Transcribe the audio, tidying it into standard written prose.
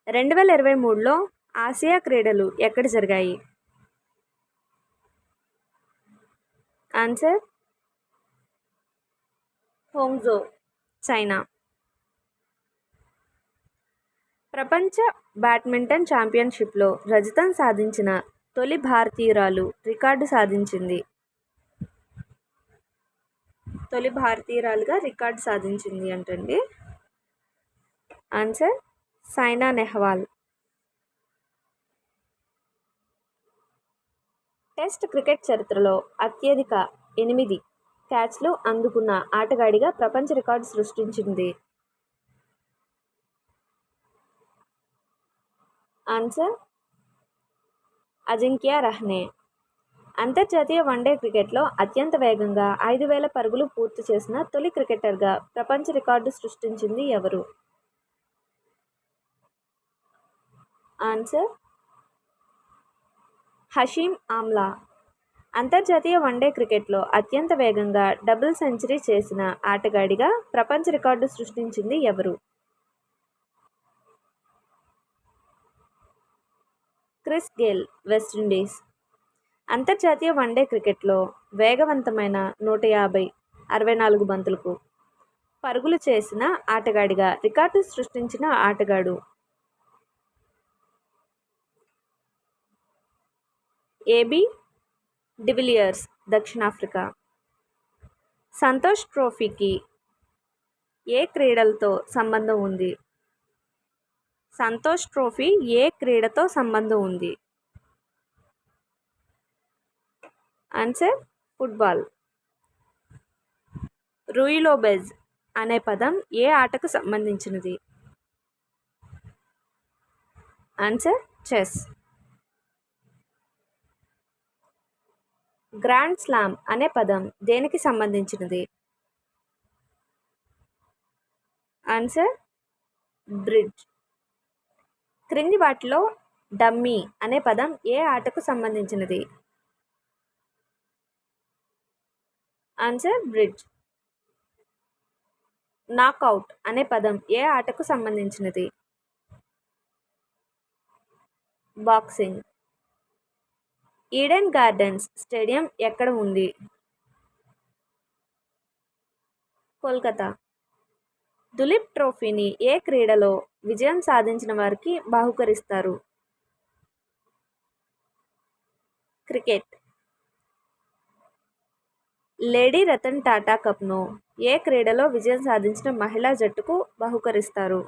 2023లో Asia క్రీడలు ఎక్కడ జరిగాయి? Answer Hangzhou, China. ప్రపంచ బ్యాడ్మింటన్ ఛాంపియన్షిప్లో రజతం సాధించిన తొలి భారతీయురాలు రికార్డు సాధించింది. తొలి భారతీయురాలుగా రికార్డు సాధించింది అంటండి. Answer Saina Nehwal. Test cricket చరిత్రలో అత్యధిక 8 క్యాచ్లు అందుకున్న ఆటగాడిగా ప్రపంచ రికార్డు సృష్టించింది. ఆన్సర్ అజింక్య రహానే. అంతర్జాతీయ వన్డే క్రికెట్లో అత్యంత వేగంగా 5,000 పరుగులు పూర్తి చేసిన తొలి క్రికెటర్గా ప్రపంచ రికార్డు సృష్టించింది ఎవరు? Answer Hashim Amla. అంతర్జాతీయ వన్డే క్రికెట్లో అత్యంత వేగంగా డబుల్ సెంచరీ చేసిన ఆటగాడిగా ప్రపంచ రికార్డు సృష్టించింది ఎవరు? Chris Gayle, West Indies. అంతర్జాతీయ వన్డే క్రికెట్లో వేగవంతమైన 150 64 బంతులకు పరుగులు చేసిన ఆటగాడిగా రికార్డు సృష్టించిన ఆటగాడు? ఏబీ డివిలియర్స్, దక్షిణాఫ్రికా. సంతోష్ ట్రోఫీకి ఏ క్రీడలతో సంబంధం ఉంది? సంతోష్ ట్రోఫీ ఏ క్రీడతో సంబంధం ఉంది? Answer football. రూయిలోబెజ్ అనే పదం ఏ ఆటకు సంబంధించినది? Answer chess. గ్రాండ్ స్లామ్ అనే పదం దేనికి సంబంధించినది? Answer bridge. క్రింది వాటిలో డమ్మీ అనే పదం ఏ ఆటకు సంబంధించినది? Answer bridge. నాకౌట్ అనే పదం ఏ ఆటకు సంబంధించినది? బాక్సింగ్. ఈడెన్ గార్డెన్స్ స్టేడియం ఎక్కడ ఉంది? కోల్కతా. దులీప్ ట్రోఫీని ఏ క్రీడలో విజయం సాధించిన వారికి బహూకరిస్తారు? క్రికెట్. లేడీ రతన్ టాటా కప్ను ఏ క్రీడలో విజయం సాధించిన మహిళా జట్టుకు బహూకరిస్తారు?